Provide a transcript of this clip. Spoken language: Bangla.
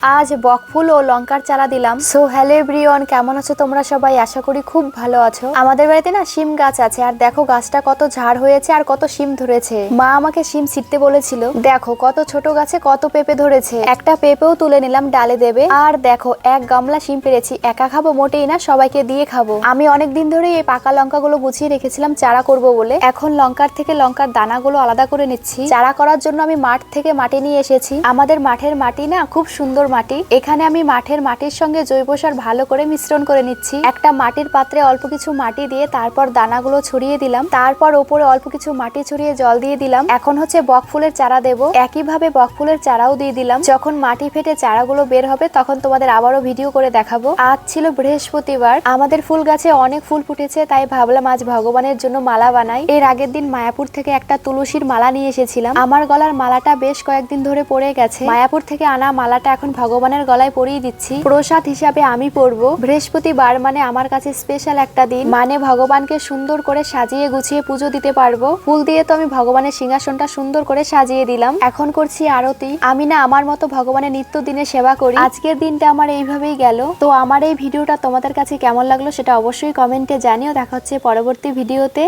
আজ বকফুল ও লঙ্কার চারা দিলাম। সো হ্যালো এভরিওয়ান, কেমন আছো তোমরা সবাই? আশা করি খুব ভালো আছো। আমাদের বাড়িতে না শিম গাছ আছে, আর দেখো গাছটা কত ঝাড় হয়েছে আর কত শিম ধরেছে। মা আমাকে শিম ছিটতে বলেছিল। দেখো কত ছোট গাছে কত পেঁপে ধরেছে। একটা পেঁপেও তুলে নিলাম, ডালে দেবে। আর দেখো এক গামলা শিম পেরেছি। একা খাবো মোটেই না, সবাইকে দিয়ে খাবো। আমি অনেক দিন ধরে এই পাকা লঙ্কাগুলো গুছিয়ে রেখেছিলাম চারা করব বলে। এখন লঙ্কার থেকে লঙ্কার দানাগুলো আলাদা করে নিচ্ছি। চারা করার জন্য আমি মাঠ থেকে মাটি নিয়ে এসেছি। আমাদের মাঠের মাটি না খুব সুন্দর মাটি। এখানে আমি মাঠের মাটির সঙ্গে জৈব সার ভালো করে মিশ্রণ করে নিচ্ছি। একটা মাটির পাত্রে অল্প কিছু মাটি দিয়ে তারপর দানাগুলো ছড়িয়ে দিলাম। তারপর ওপরে অল্প কিছু মাটি ছড়িয়ে জল দিয়ে দিলাম। এখন হচ্ছে বকফুলের চারা দেব। একইভাবে বকফুলের চারাও দিয়ে দিলাম। যখন মাটি ফেটে চারাগুলো বের হবে তখন তোমাদের আবারও ভিডিও করে দেখাবো। আজ ছিল বৃহস্পতিবার। আমাদের ফুল গাছে অনেক ফুল ফুটেছে, তাই ভাবলাম আজ ভগবানের জন্য মালা বানাই। এর আগের দিন মায়াপুর থেকে একটা তুলসীর মালা নিয়ে এসেছিলাম। আমার গলার মালাটা বেশ কয়েকদিন ধরে পড়ে গেছে। মায়াপুর থেকে আনা মালাটা এখন ভগবানের গলায় পরিয়ে দিচ্ছি। প্রসাদ হিসাবে আমি পরবো। বৃহস্পতিবার মানে আমার কাছে স্পেশাল একটা দিন, মানে ভগবানকে সুন্দর করে সাজিয়ে গুছিয়ে পুজো দিতে পারবো। ফুল দিয়ে তো আমি ভগবানের সিংহাসনটা সুন্দর করে সাজিয়ে দিলাম। এখন করছি আরতি। আমি না আমার মতো ভগবানের নিত্য দিনে সেবা করি। আজকের দিনটা আমার এইভাবেই গেল। তো আমার এই ভিডিওটা তোমাদের কাছে কেমন লাগলো সেটা অবশ্যই কমেন্টে জানিও। দেখা হচ্ছে পরবর্তী ভিডিওতে।